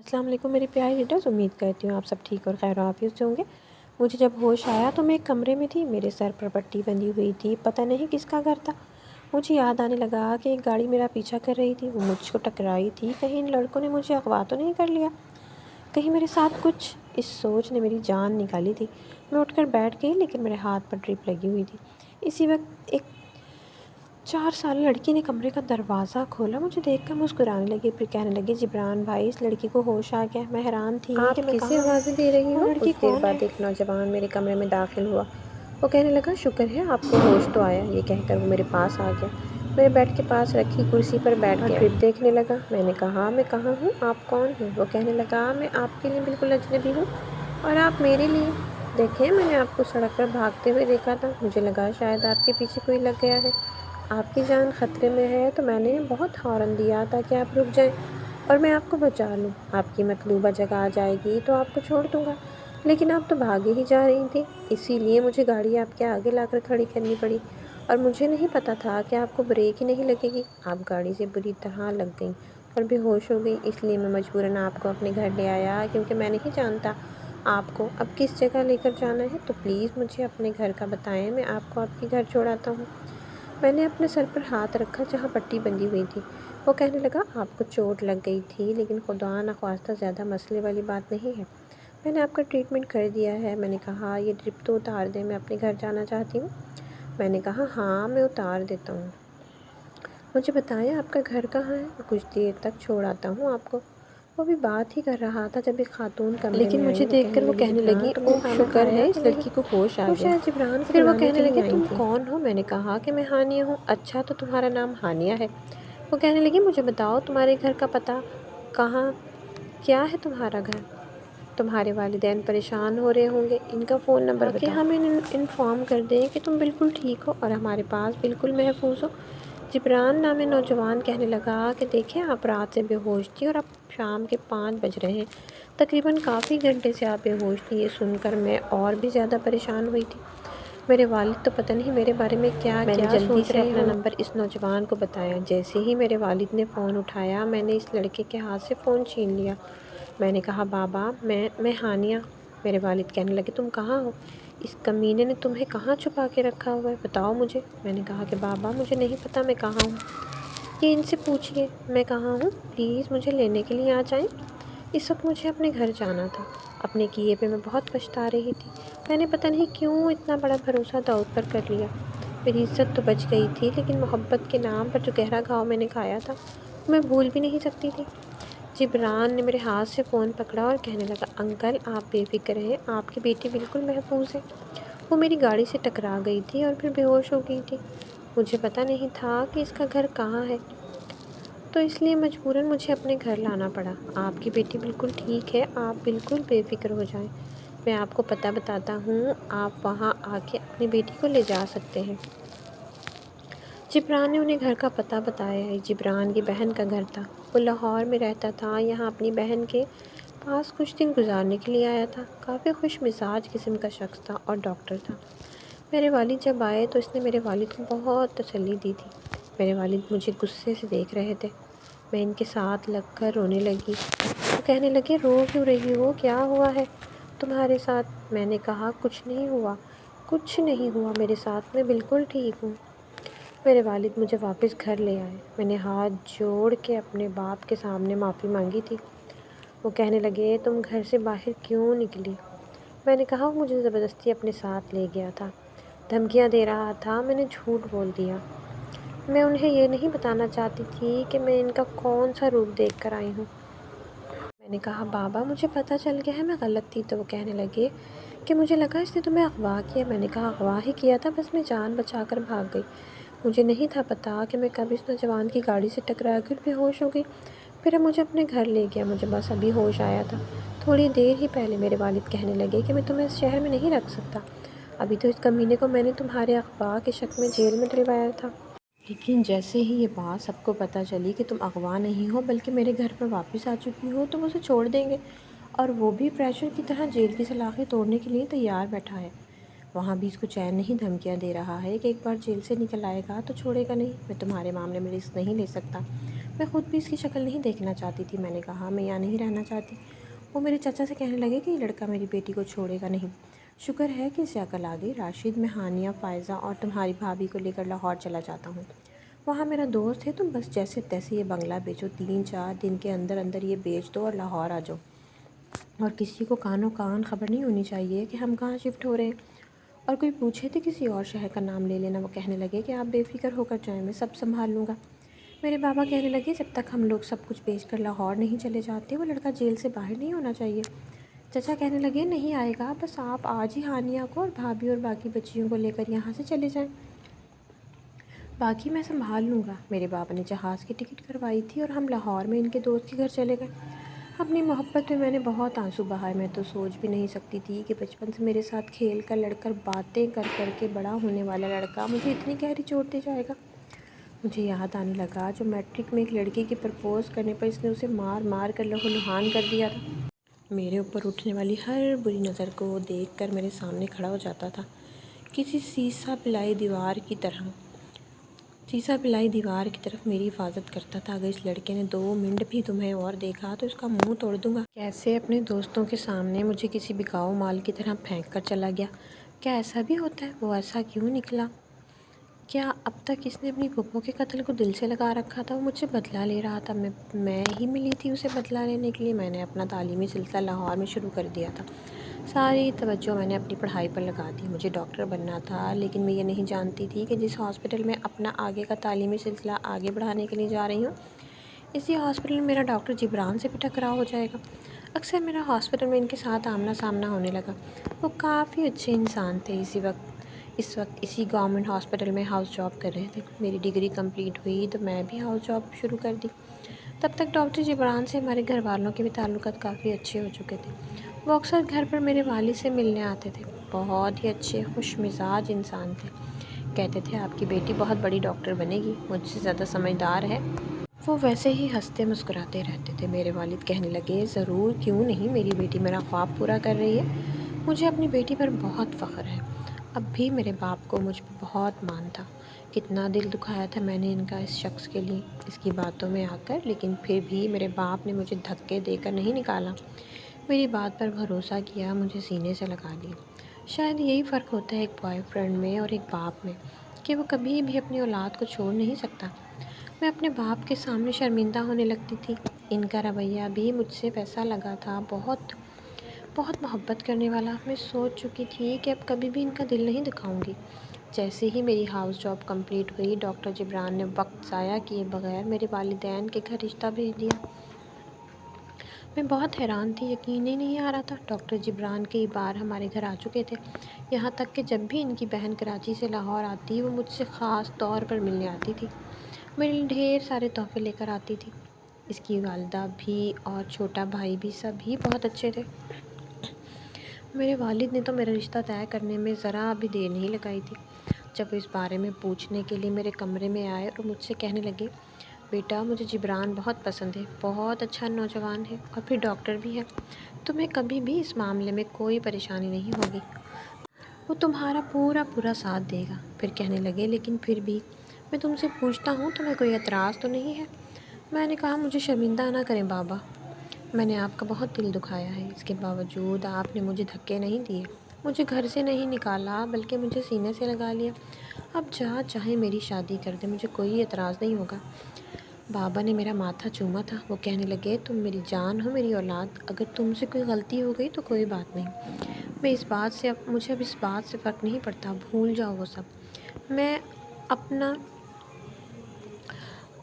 السلام علیکم میری پیاری ریڈرز، امید کرتی ہوں آپ سب ٹھیک اور خیر و عافیت سے ہوں گے۔ مجھے جب ہوش آیا تو میں ایک کمرے میں تھی، میرے سر پر پٹی بندھی ہوئی تھی، پتہ نہیں کس کا گھر تھا۔ مجھے یاد آنے لگا کہ ایک گاڑی میرا پیچھا کر رہی تھی، وہ مجھ کو ٹکرائی تھی، کہیں ان لڑکوں نے مجھے اغوا تو نہیں کر لیا، کہیں میرے ساتھ کچھ۔ اس سوچ نے میری جان نکالی تھی۔ میں اٹھ کر بیٹھ گئی، لیکن میرے ہاتھ پر ڈرپ لگی ہوئی تھی۔ اسی وقت ایک 4 سالہ لڑکی نے کمرے کا دروازہ کھولا، مجھے دیکھ کر مسکرانے لگی، پھر کہنے لگی جبران بھائی اس لڑکی کو ہوش آ گیا۔ میں حیران تھی کہ آپ میں کیسے کہاں ہوں، آوازیں دے رہی وہ ہو؟ لڑکی کچھ دیر کون ہے؟ بعد ایک نوجوان میرے کمرے میں داخل ہوا۔ وہ کہنے لگا شکر ہے آپ کو ہوش تو آیا۔ یہ کہہ کر وہ میرے پاس آ گیا، میرے بیڈ کے پاس رکھی کرسی پر بیٹھ اور گیا، ڈرپ دیکھنے لگا۔ میں نے کہا میں کہاں ہوں، آپ کون ہیں؟ وہ کہنے لگا میں آپ کے لیے بالکل اجنبی ہوں اور آپ میرے لیے۔ دیکھیں میں نے آپ کو سڑک پر بھاگتے ہوئے دیکھا تھا، مجھے لگا شاید آپ کے پیچھے کوئی لگ گیا ہے، آپ کی جان خطرے میں ہے، تو میں نے بہت ہارن دیا تاکہ آپ رک جائیں اور میں آپ کو بچا لوں۔ آپ کی مطلوبہ جگہ آ جائے گی تو آپ کو چھوڑ دوں گا، لیکن آپ تو بھاگے ہی جا رہی تھی، اسی لیے مجھے گاڑی آپ کے آگے لا کر کھڑی کرنی پڑی، اور مجھے نہیں پتہ تھا کہ آپ کو بریک ہی نہیں لگے گی۔ آپ گاڑی سے بری طرح لگ گئیں اور بے ہوش ہو گئی، اس لیے میں مجبوراً آپ کو اپنے گھر لے آیا، کیونکہ میں نہیں جانتا آپ کو اب کس جگہ لے کر جانا ہے، تو پلیز مجھے اپنے گھر کا بتائیں، میں آپ کو آپ کے گھر چھوڑاتا ہوں۔ میں نے اپنے سر پر ہاتھ رکھا جہاں پٹی بندھی ہوئی تھی۔ وہ کہنے لگا آپ کو چوٹ لگ گئی تھی، لیکن خدا نخواستہ زیادہ مسئلے والی بات نہیں ہے، میں نے آپ کا ٹریٹمنٹ کر دیا ہے۔ میں نے کہا یہ ڈرپ تو اتار دیں، میں اپنے گھر جانا چاہتی ہوں۔ میں نے کہا ہاں میں اتار دیتا ہوں، مجھے بتائیں آپ کا گھر کہاں ہے، میں کچھ دیر تک چھوڑ آتا ہوں آپ کو۔ وہ بھی بات ہی کر رہا تھا جب ایک خاتون کمرے لیکن میں مجھے آئی۔ دیکھ کر وہ کہنے جبران لگی تم نے اوہ کھانا شکر کھایا ہے کہ اس نہیں؟ لڑکی کو ہوش آ وہ گیا۔ شاید جبران کو پھر وہ بلانے کہنے کے لیے لگے آئی تم تھی۔ کون ہو؟ میں نے کہا کہ میں ہانیہ ہوں۔ اچھا تو تمہارا نام ہانیہ ہے؟ وہ کہنے لگی مجھے بتاؤ تمہارے گھر کا پتہ کہاں، کیا ہے تمہارا گھر؟ تمہارے والدین پریشان ہو رہے ہوں گے، ان کا فون نمبر بتاؤ تاکہ ہم انفارم کر دیں کہ تم بالکل ٹھیک ہو اور ہمارے پاس بالکل محفوظ ہو۔ جبران نامی نوجوان کہنے لگا کہ دیکھیں آپ رات سے بے ہوش تھی اور اب شام کے 5 بج رہے ہیں، تقریباً کافی گھنٹے سے آپ بے ہوش تھی۔ یہ سن کر میں اور بھی زیادہ پریشان ہوئی تھی، میرے والد تو پتہ نہیں میرے بارے میں کیا میں نے کیا جلدی سوچ سے رہے اپنا ہوں۔ نمبر اس نوجوان کو بتایا۔ جیسے ہی میرے والد نے فون اٹھایا، میں نے اس لڑکے کے ہاتھ سے فون چھین لیا۔ میں نے کہا بابا میں ہانیہ۔ میرے والد کہنے لگے تم کہاں ہو؟ اس کمینے نے تمہیں کہاں چھپا کے رکھا ہوا ہے، بتاؤ مجھے۔ میں نے کہا کہ بابا مجھے نہیں پتہ میں کہاں ہوں، یہ ان سے پوچھئے میں کہاں ہوں، پلیز مجھے لینے کے لیے آ جائیں۔ اس وقت مجھے اپنے گھر جانا تھا، اپنے کیے پہ میں بہت پچھتا رہی تھی، میں نے پتہ نہیں کیوں اتنا بڑا بھروسہ داؤد پر کر لیا۔ میری عزت تو بچ گئی تھی، لیکن محبت کے نام پر جو گہرا گھاؤ میں نے کھایا تھا وہ میں بھول بھی نہیں سکتی تھی۔ جبران نے میرے ہاتھ سے فون پکڑا اور کہنے لگا انکل آپ بے فکر رہیں، آپ کی بیٹی بالکل محفوظ ہے، وہ میری گاڑی سے ٹکرا گئی تھی اور پھر بے ہوش ہو گئی تھی، مجھے پتہ نہیں تھا کہ اس کا گھر کہاں ہے، تو اس لیے مجبوراً مجھے اپنے گھر لانا پڑا۔ آپ کی بیٹی بالکل ٹھیک ہے، آپ بالکل بے فکر ہو جائیں، میں آپ کو پتہ بتاتا ہوں، آپ وہاں آ کے اپنی بیٹی کو لے جا سکتے ہیں۔ جبران نے انہیں گھر کا پتہ بتایا۔ یہ جبران کی بہن کا گھر تھا، وہ لاہور میں رہتا تھا، یہاں اپنی بہن کے پاس کچھ دن گزارنے کے لیے آیا تھا، کافی خوش مزاج قسم کا شخص تھا اور ڈاکٹر تھا۔ میرے والد جب آئے تو اس نے میرے والد کو بہت تسلی دی تھی۔ میرے والد مجھے غصے سے دیکھ رہے تھے، میں ان کے ساتھ لگ کر رونے لگی۔ وہ کہنے لگے رو کیوں رہی ہو، کیا ہوا ہے تمہارے ساتھ؟ میں نے کہا کچھ نہیں ہوا، کچھ نہیں ہوا میرے ساتھ، میں بالکل ٹھیک ہوں۔ میرے والد مجھے واپس گھر لے آئے، میں نے ہاتھ جوڑ کے اپنے باپ کے سامنے معافی مانگی تھی۔ وہ کہنے لگے تم گھر سے باہر کیوں نکلی؟ میں نے کہا وہ مجھے زبردستی اپنے ساتھ لے گیا تھا، دھمکیاں دے رہا تھا، میں نے جھوٹ بول دیا، میں انہیں یہ نہیں بتانا چاہتی تھی کہ میں ان کا کون سا روپ دیکھ کر آئی ہوں۔ میں نے کہا بابا مجھے پتہ چل گیا ہے میں غلط تھی۔ تو وہ کہنے لگے کہ مجھے لگا اس نے تمہیں اغوا کیا۔ میں نے کہا اغوا ہی کیا تھا، بس میں جان بچا کر بھاگ گئی، مجھے نہیں تھا پتہ کہ میں کب اس نوجوان کی گاڑی سے ٹکرا کر بے ہوش ہو گئی، پھر اب مجھے اپنے گھر لے گیا، مجھے بس ابھی ہوش آیا تھا، تھوڑی دیر ہی پہلے۔ میرے والد کہنے لگے کہ میں تمہیں اس شہر میں نہیں رکھ سکتا، ابھی تو اس کمینے کو میں نے تمہارے اغوا کے شک میں جیل میں ڈلوایا تھا، لیکن جیسے ہی یہ بات سب کو پتہ چلی کہ تم اغوا نہیں ہو بلکہ میرے گھر پر واپس آ چکی ہو تو وہ اسے چھوڑ دیں گے، اور وہ بھی پریشر کی طرح جیل کی سلاخیں توڑنے کے لیے تیار بیٹھا ہے، وہاں بھی اس کو چین نہیں، دھمکیاں دے رہا ہے کہ ایک بار جیل سے نکل آئے گا تو چھوڑے گا نہیں، میں تمہارے معاملے میں رسک نہیں لے سکتا، میں خود بھی اس کی شکل نہیں دیکھنا چاہتی تھی۔ میں نے کہا میں یہاں نہیں رہنا چاہتی۔ وہ میرے چچا سے کہنے لگے کہ یہ لڑکا میری بیٹی کو چھوڑے گا نہیں۔ شکر ہے کہ اسے عقل آ گئی۔ راشد، میں ہانیہ، فائزہ اور تمہاری بھابھی کو لے کر لاہور چلا جاتا ہوں۔ وہاں میرا دوست ہے، تم بس جیسے تیسے یہ بنگلہ بیچو، 3-4 دن کے اندر اندر یہ بیچ دو اور لاہور آ جاؤ، اور کسی کو کانوں کان خبر نہیں ہونی چاہیے کہ ہم کہاں شفٹ ہو رہے ہیں۔ اور کوئی پوچھے تو کسی اور شہر کا نام لے لینا۔ وہ کہنے لگے کہ آپ بے فکر ہو کر جائیں، میں سب سنبھال لوں گا۔ میرے بابا کہنے لگے جب تک ہم لوگ سب کچھ بیچ کر لاہور نہیں چلے جاتے وہ لڑکا جیل سے باہر نہیں ہونا چاہیے۔ چچا کہنے لگے نہیں آئے گا، بس آپ آج ہی ہانیہ کو اور بھابھی اور باقی بچیوں کو لے کر یہاں سے چلے جائیں، باقی میں سنبھال لوں گا۔ میرے بابا نے جہاز کی ٹکٹ کروائی تھی اور ہم لاہور میں ان کے دوست کے گھر چلے گئے۔ اپنی محبت میں نے بہت آنسو بہائے۔ میں تو سوچ بھی نہیں سکتی تھی کہ بچپن سے میرے ساتھ کھیل کر لڑ کر باتیں کر کر کے بڑا ہونے والا لڑکا مجھے اتنی گہری چوٹ دے جائے گا۔ مجھے یاد آنے لگا جو میٹرک میں ایک لڑکی کے پرپوز کرنے پر اس نے اسے مار مار کر لہو لہان کر دیا تھا۔ میرے اوپر اٹھنے والی ہر بری نظر کو دیکھ کر میرے سامنے کھڑا ہو جاتا تھا، کسی سیسا پلائی دیوار کی طرف میری حفاظت کرتا تھا۔ اگر اس لڑکے نے 2 منٹ بھی تمہیں اور دیکھا تو اس کا منہ توڑ دوں گا۔ کیسے اپنے دوستوں کے سامنے مجھے کسی بکاؤ مال کی طرح پھینک کر چلا گیا؟ کیا ایسا بھی ہوتا ہے؟ وہ ایسا کیوں نکلا؟ کیا اب تک اس نے اپنی پھپھو کے قتل کو دل سے لگا رکھا تھا؟ وہ مجھ سے بدلہ لے رہا تھا، میں ہی ملی تھی اسے بدلہ لینے کے لیے۔ میں نے اپنا تعلیمی سلسلہ لاہور میں شروع کر دیا تھا۔ ساری توجہ میں نے اپنی پڑھائی پر لگا دی۔ مجھے ڈاکٹر بننا تھا، لیکن میں یہ نہیں جانتی تھی کہ جس ہاسپٹل میں اپنا آگے کا تعلیمی سلسلہ آگے بڑھانے کے لیے جا رہی ہوں، اسی ہاسپٹل میں میرا ڈاکٹر جبران سے بھی ٹکراؤ ہو جائے گا۔ اکثر میرا ہاسپٹل میں ان کے ساتھ آمنا سامنا ہونے لگا۔ وہ کافی اچھے انسان تھے۔ اس وقت اسی گورنمنٹ ہاسپٹل میں ہاؤس جاب کر رہے تھے۔ میری ڈگری کمپلیٹ ہوئی تو میں بھی ہاؤس جاب شروع کر دی۔ تب تک ڈاکٹر جبران سے ہمارے گھر والوں کے بھی تعلقات کافی اچھے ہو چکے تھے۔ وہ اکثر گھر پر میرے والد سے ملنے آتے تھے۔ بہت ہی اچھے خوش مزاج انسان تھے۔ کہتے تھے آپ کی بیٹی بہت بڑی ڈاکٹر بنے گی، مجھ سے زیادہ سمجھدار ہے۔ وہ ویسے ہی ہنستے مسکراتے رہتے تھے۔ میرے والد کہنے لگے ضرور، کیوں نہیں، میری بیٹی میرا خواب پورا کر رہی ہے۔ مجھے اپنی بیٹی پر بہت فخر ہے۔ اب بھی میرے باپ کو مجھ پر بہت مان تھا۔ کتنا دل دکھایا تھا میں نے ان کا اس شخص کے لیے، اس کی باتوں میں آ کر، لیکن پھر بھی میرے باپ نے مجھے دھکے دے کر نہیں نکالا، میری بات پر بھروسہ کیا، مجھے سینے سے لگا لیا۔ شاید یہی فرق ہوتا ہے ایک بوائے فرینڈ میں اور ایک باپ میں، کہ وہ کبھی بھی اپنی اولاد کو چھوڑ نہیں سکتا۔ میں اپنے باپ کے سامنے شرمندہ ہونے لگتی تھی۔ ان کا رویہ بھی مجھ سے ویسا لگا تھا، بہت محبت کرنے والا۔ میں سوچ چکی تھی کہ اب کبھی بھی ان کا دل نہیں دکھاؤں گی۔ جیسے ہی میری ہاؤس جاب کمپلیٹ ہوئی، ڈاکٹر جبران نے وقت ضائع کیے بغیر میرے والدین کے گھر رشتہ بھیج دیا۔ میں بہت حیران تھی، یقین ہی نہیں آ رہا تھا۔ ڈاکٹر جبران کئی بار ہمارے گھر آ چکے تھے، یہاں تک کہ جب بھی ان کی بہن کراچی سے لاہور آتی وہ مجھ سے خاص طور پر ملنے آتی تھی، میرے لیے ڈھیر سارے تحفے لے کر آتی تھی۔ اس کی والدہ بھی اور چھوٹا بھائی بھی سبھی بہت اچھے تھے۔ میرے والد نے تو میرا رشتہ طے کرنے میں ذرا بھی دیر نہیں لگائی تھی۔ جب وہ اس بارے میں پوچھنے کے لیے میرے کمرے میں آئے اور مجھ سے کہنے لگے بیٹا مجھے جبران بہت پسند ہے، بہت اچھا نوجوان ہے اور پھر ڈاکٹر بھی ہے، تمہیں کبھی بھی اس معاملے میں کوئی پریشانی نہیں ہوگی، وہ تمہارا پورا ساتھ دے گا۔ پھر کہنے لگے لیکن پھر بھی میں تم سے پوچھتا ہوں تمہیں کوئی اعتراض تو نہیں ہے؟ میں نے کہا مجھے شرمندہ نہ کریں بابا، میں نے آپ کا بہت دل دکھایا ہے، اس کے باوجود آپ نے مجھے دھکے نہیں دیے، مجھے گھر سے نہیں نکالا بلکہ مجھے سینے سے لگا لیا۔ اب جہاں چاہیں میری شادی کر دیں، مجھے کوئی اعتراض نہیں ہوگا۔ بابا نے میرا ماتھا چوما تھا۔ وہ کہنے لگے تم میری جان ہو، میری اولاد، اگر تم سے کوئی غلطی ہو گئی تو کوئی بات نہیں، مجھے اب اس بات سے فرق نہیں پڑتا، بھول جاؤ وہ سب، میں اپنا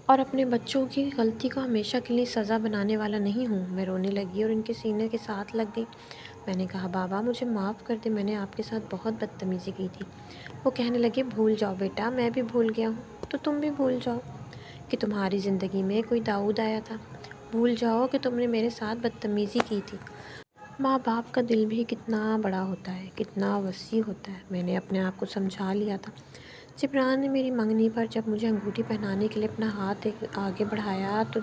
اور اپنے بچوں کی غلطی کو ہمیشہ کے لیے سزا بنانے والا نہیں ہوں۔ میں رونے لگی اور ان کے سینے کے ساتھ لگ گئی۔ میں نے کہا بابا مجھے معاف کر دے، میں نے آپ کے ساتھ بہت بدتمیزی کی تھی۔ وہ کہنے لگے بھول جاؤ بیٹا، میں بھی بھول گیا ہوں، تو تم بھی بھول جاؤ کہ تمہاری زندگی میں کوئی داؤد آیا تھا، بھول جاؤ کہ تم نے میرے ساتھ بدتمیزی کی تھی۔ ماں باپ کا دل بھی کتنا بڑا ہوتا ہے، کتنا وسیع ہوتا ہے، میں نے اپنے آپ کو سمجھا لیا تھا۔ جبران نے میری منگنی پر جب مجھے انگوٹھی پہنانے کے لیے اپنا ہاتھ آگے بڑھایا تو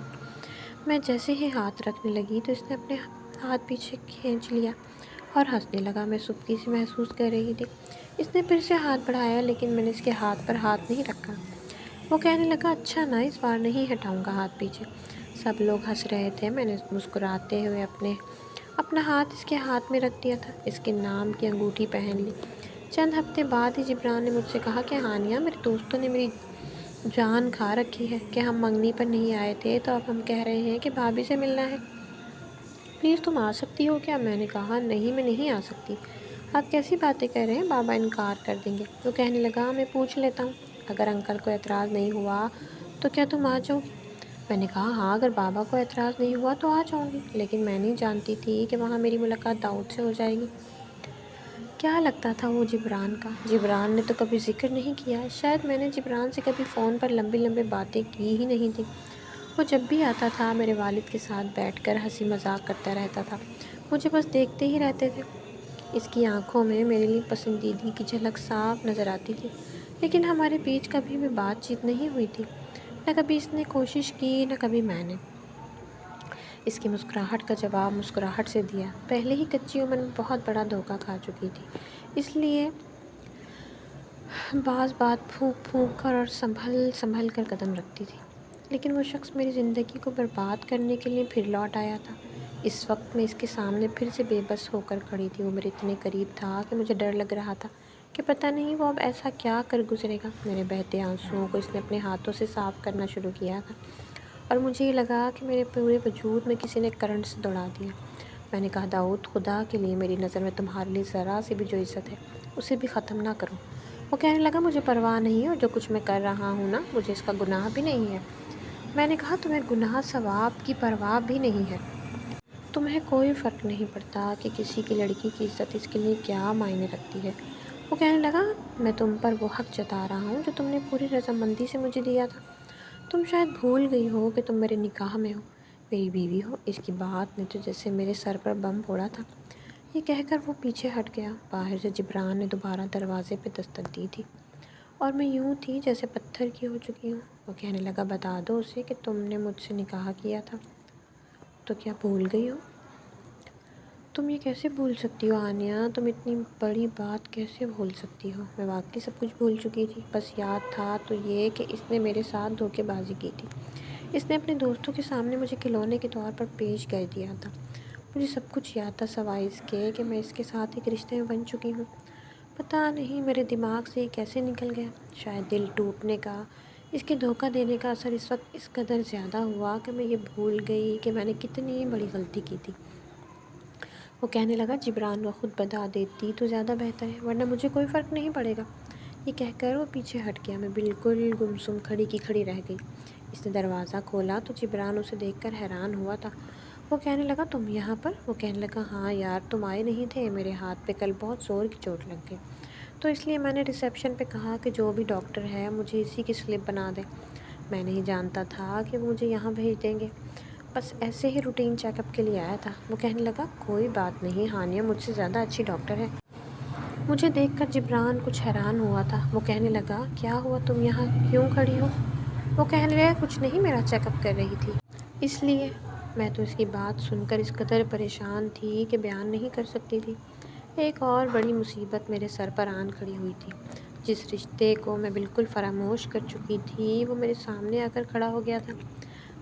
میں جیسے ہی ہاتھ رکھنے لگی تو اس نے اپنے ہاتھ پیچھے کھینچ لیا اور ہنسنے لگا۔ میں سستی سی محسوس کر رہی تھی۔ اس نے پھر سے ہاتھ بڑھایا لیکن میں نے اس کے ہاتھ پر ہاتھ نہیں رکھا۔ وہ کہنے لگا اچھا نا، اس بار نہیں ہٹاؤں گا ہاتھ پیچھے۔ سب لوگ ہنس رہے تھے۔ میں نے مسکراتے ہوئے اپنا ہاتھ اس کے ہاتھ میں رکھ دیا تھا، اس کے نام کی انگوٹھی پہن لی۔ چند ہفتے بعد ہی جبران نے مجھ سے کہا کہ ہانیہ، میرے دوستوں نے میری جان کھا رکھی ہے کہ ہم منگنی پر نہیں آئے تھے تو اب ہم کہہ رہے ہیں کہ بھابھی سے ملنا ہے، پلیز تم آ سکتی ہو کیا؟ میں نے کہا نہیں، میں نہیں آ سکتی۔ آپ کیسی باتیں کہہ رہے ہیں، بابا انکار کر دیں گے۔ وہ کہنے لگا میں پوچھ لیتا ہوں، اگر انکل کو اعتراض نہیں ہوا تو کیا تم آ جاؤ گی؟ میں نے کہا ہاں، اگر بابا کو اعتراض نہیں ہوا تو آ جاؤں گی، لیکن میں نہیں جانتی تھی کہ وہاں میری ملاقات داؤد سے ہو جائے گی۔ کیا لگتا تھا وہ جبران کا؟ جبران نے تو کبھی ذکر نہیں کیا، شاید میں نے جبران سے کبھی فون پر لمبی باتیں کی ہی نہیں تھی۔ وہ جب بھی آتا تھا میرے والد کے ساتھ بیٹھ کر ہنسی مذاق کرتا رہتا تھا، مجھے بس دیکھتے ہی رہتے تھے۔ اس کی آنکھوں میں میرے لیے پسندیدگی کی جھلک صاف نظر آتی تھی، لیکن ہمارے بیچ کبھی بھی بات چیت نہیں ہوئی تھی، نہ کبھی اس نے کوشش کی نہ کبھی میں نے۔ اس کی مسکراہٹ کا جواب مسکراہٹ سے دیا۔ پہلے ہی کچی عمر میں بہت بڑا دھوکہ کھا چکی تھی، اس لیے بعض بات پھونک کر اور سنبھل کر قدم رکھتی تھی، لیکن وہ شخص میری زندگی کو برباد کرنے کے لیے پھر لوٹ آیا تھا۔ اس وقت میں اس کے سامنے پھر سے بے بس ہو کر کھڑی تھی۔ وہ میرے اتنے قریب تھا کہ مجھے ڈر لگ رہا تھا کہ پتہ نہیں وہ اب ایسا کیا کر گزرے گا۔ میرے بہتے آنسوؤں کو اس نے اپنے ہاتھوں سے صاف کرنا شروع کیا تھا، اور مجھے یہ لگا کہ میرے پورے وجود میں کسی نے کرنٹ سے دوڑا دیا۔ میں نے کہا داؤد، خدا کے لیے میری نظر میں تمہارے لیے ذرا سی بھی جو عزت ہے اسے بھی ختم نہ کرو۔ وہ کہنے لگا مجھے پرواہ نہیں ہے، اور جو کچھ میں کر رہا ہوں نا، مجھے اس کا گناہ بھی نہیں ہے۔ میں نے کہا تمہیں گناہ ثواب کی پرواہ بھی نہیں ہے؟ تمہیں کوئی فرق نہیں پڑتا کہ کسی کی لڑکی کی عزت اس کے لیے کیا معنی رکھتی ہے؟ وہ کہنے لگا میں تم پر وہ حق جتا رہا ہوں جو تم نے پوری رضامندی سے مجھے دیا تھا۔ تم شاید بھول گئی ہو کہ تم میرے نکاح میں ہو، میری بیوی ہو۔ اس کی بات نے تو جیسے میرے سر پر بم پھوڑا تھا۔ یہ کہہ کر وہ پیچھے ہٹ گیا۔ باہر سے جبران نے دوبارہ دروازے پہ دستک دی تھی، اور میں یوں تھی جیسے پتھر کی ہو چکی ہوں۔ وہ کہنے لگا بتا دو اسے کہ تم نے مجھ سے نکاح کیا تھا۔ تو کیا بھول گئی ہو؟ تم یہ کیسے بھول سکتی ہو ہانیہ؟ تم اتنی بڑی بات کیسے بھول سکتی ہو؟ میں واقعی سب کچھ بھول چکی تھی، بس یاد تھا تو یہ کہ اس نے میرے ساتھ دھوکے بازی کی تھی۔ اس نے اپنے دوستوں کے سامنے مجھے کھلونے کے طور پر پیش کر دیا تھا۔ مجھے سب کچھ یاد تھا سوائے اس کے کہ میں اس کے ساتھ ایک رشتے میں بن چکی ہوں۔ پتہ نہیں میرے دماغ سے یہ کیسے نکل گیا۔ شاید دل ٹوٹنے کا، اس کے دھوکہ دینے کا اثر اس وقت اس قدر زیادہ ہوا کہ میں یہ بھول گئی کہ میں نے کتنی بڑی غلطی کی تھی۔ وہ کہنے لگا جبران کو خود بتا دیتی تو زیادہ بہتر ہے، ورنہ مجھے کوئی فرق نہیں پڑے گا۔ یہ کہہ کر وہ پیچھے ہٹ گیا۔ میں بالکل گمسم کھڑی کی کھڑی رہ گئی۔ اس نے دروازہ کھولا تو جبران اسے دیکھ کر حیران ہوا تھا۔ وہ کہنے لگا تم یہاں پر؟ وہ کہنے لگا ہاں یار، تم آئے نہیں تھے، میرے ہاتھ پہ کل بہت زور کی چوٹ لگ گئی، تو اس لیے میں نے ریسیپشن پہ کہا کہ جو بھی ڈاکٹر ہے مجھے اسی کی سلپ بنا دے۔ میں نہیں جانتا تھا کہ وہ مجھے یہاں بھیج دیں گے، بس ایسے ہی روٹین چیک اپ کے لیے آیا تھا۔ وہ کہنے لگا کوئی بات نہیں، ہانیہ مجھ سے زیادہ اچھی ڈاکٹر ہے۔ مجھے دیکھ کر جبران کچھ حیران ہوا تھا۔ وہ کہنے لگا کیا ہوا، تم یہاں کیوں کھڑی ہو؟ وہ کہنے لگا کچھ نہیں، میرا چیک اپ کر رہی تھی، اس لیے۔ میں تو اس کی بات سن کر اس قدر پریشان تھی کہ بیان نہیں کر سکتی تھی۔ ایک اور بڑی مصیبت میرے سر پر آن کھڑی ہوئی تھی۔ جس رشتے کو میں بالکل فراموش کر چکی تھی وہ میرے سامنے آ کر کھڑا ہو گیا تھا۔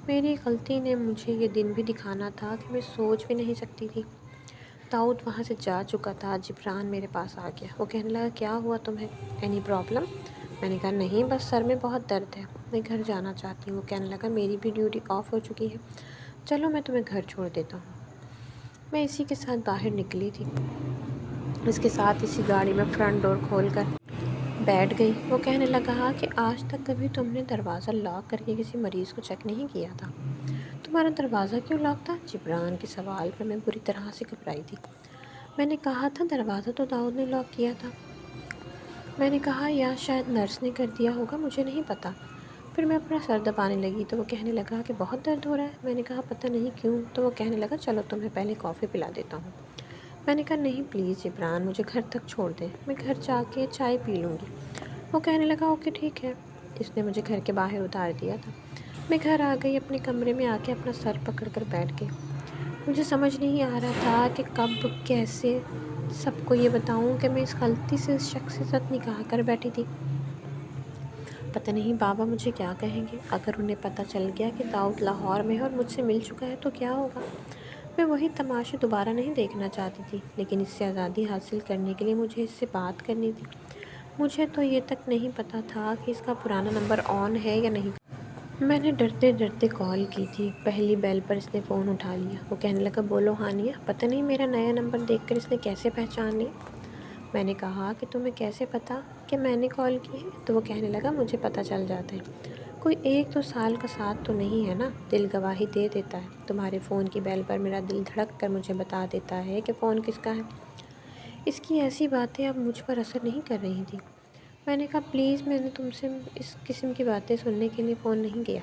میری غلطی نے مجھے یہ دن بھی دکھانا تھا کہ میں سوچ بھی نہیں سکتی تھی۔ داؤد وہاں سے جا چکا تھا۔ جبران میرے پاس آ گیا۔ وہ کہنے لگا کیا ہوا تمہیں، اینی پرابلم؟ میں نے کہا نہیں، بس سر میں بہت درد ہے، میں گھر جانا چاہتی ہوں۔ وہ کہنے لگا میری بھی ڈیوٹی آف ہو چکی ہے، چلو میں تمہیں گھر چھوڑ دیتا ہوں۔ میں اسی کے ساتھ باہر نکلی تھی، اس کے ساتھ اسی گاڑی میں فرنٹ ڈور کھول کر بیٹھ گئی۔ وہ کہنے لگا کہ آج تک کبھی تم نے دروازہ لاک کر کے کسی مریض کو چیک نہیں کیا تھا، تمہارا دروازہ کیوں لاک تھا؟ جبران کے سوال پر میں بری طرح سے گھبرائی تھی۔ میں نے کہا تھا دروازہ تو داؤد نے لاک کیا تھا۔ میں نے کہا یا شاید نرس نے کر دیا ہوگا، مجھے نہیں پتہ۔ پھر میں اپنا سر دبانے لگی تو وہ کہنے لگا کہ بہت درد ہو رہا ہے۔ میں نے کہا پتہ نہیں کیوں، تو وہ کہنے لگا چلو تمہیں پہلے کافی پلا دیتا ہوں۔ میں نے کہا نہیں پلیز جبران، مجھے گھر تک چھوڑ دیں، میں گھر جا کے چائے پی لوں گی۔ وہ کہنے لگا اوکے ٹھیک ہے۔ اس نے مجھے گھر کے باہر اتار دیا تھا۔ میں گھر آ گئی، اپنے کمرے میں آ کے اپنا سر پکڑ کر بیٹھ گئی۔ مجھے سمجھ نہیں آ رہا تھا کہ کب کیسے سب کو یہ بتاؤں کہ میں اس غلطی سے اس شخص کے ساتھ نکاح کر بیٹھی تھی۔ پتہ نہیں بابا مجھے کیا کہیں گے۔ اگر انہیں پتہ چل گیا کہ داؤد لاہور میں ہے اور مجھ سے مل چکا ہے تو کیا ہوگا؟ میں وہی تماشے دوبارہ نہیں دیکھنا چاہتی تھی، لیکن اس سے آزادی حاصل کرنے کے لیے مجھے اس سے بات کرنی تھی۔ مجھے تو یہ تک نہیں پتہ تھا کہ اس کا پرانا نمبر آن ہے یا نہیں۔ میں نے ڈرتے ڈرتے کال کی تھی۔ پہلی بیل پر اس نے فون اٹھا لیا۔ وہ کہنے لگا، بولو ہانیہ، پتہ نہیں میرا نیا نمبر دیکھ کر اس نے کیسے پہچان لیا۔ میں نے کہا کہ تمہیں کیسے پتہ کہ میں نے کال کی ہے؟ تو وہ کہنے لگا، مجھے پتہ چل جاتا ہے۔ کوئی 1-2 سال کا ساتھ تو نہیں ہے نا، دل گواہی دے دیتا ہے۔ تمہارے فون کی بیل پر میرا دل دھڑک کر مجھے بتا دیتا ہے کہ فون کس کا ہے۔ اس کی ایسی باتیں اب مجھ پر اثر نہیں کر رہی تھیں۔ میں نے کہا، پلیز، میں نے تم سے اس قسم کی باتیں سننے کے لیے فون نہیں کیا۔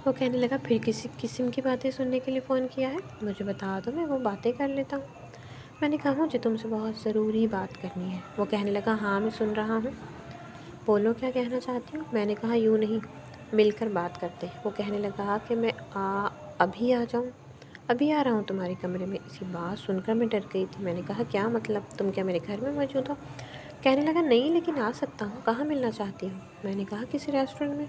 وہ کہنے لگا، پھر کسی قسم کی باتیں سننے کے لیے فون کیا ہے؟ مجھے بتا دو، میں وہ باتیں کر لیتا ہوں۔ میں نے کہا، مجھے تم سے بہت ضروری بات کرنی ہے۔ وہ کہنے لگا، ہاں میں سن رہا ہوں، بولو کیا کہنا چاہتی ہو۔ میں نے کہا، یوں نہیں، مل کر بات کرتے ہیں۔ وہ کہنے لگا کہ میں ابھی آ جاؤں، ابھی آ رہا ہوں تمہارے کمرے میں۔ اسی بات سن کر میں ڈر گئی تھی۔ میں نے کہا، کیا مطلب، تم کیا میرے گھر میں موجود ہو؟ کہنے لگا، نہیں، لیکن آ سکتا ہوں، کہاں ملنا چاہتی ہو؟ میں نے کہا، کسی ریسٹورنٹ میں۔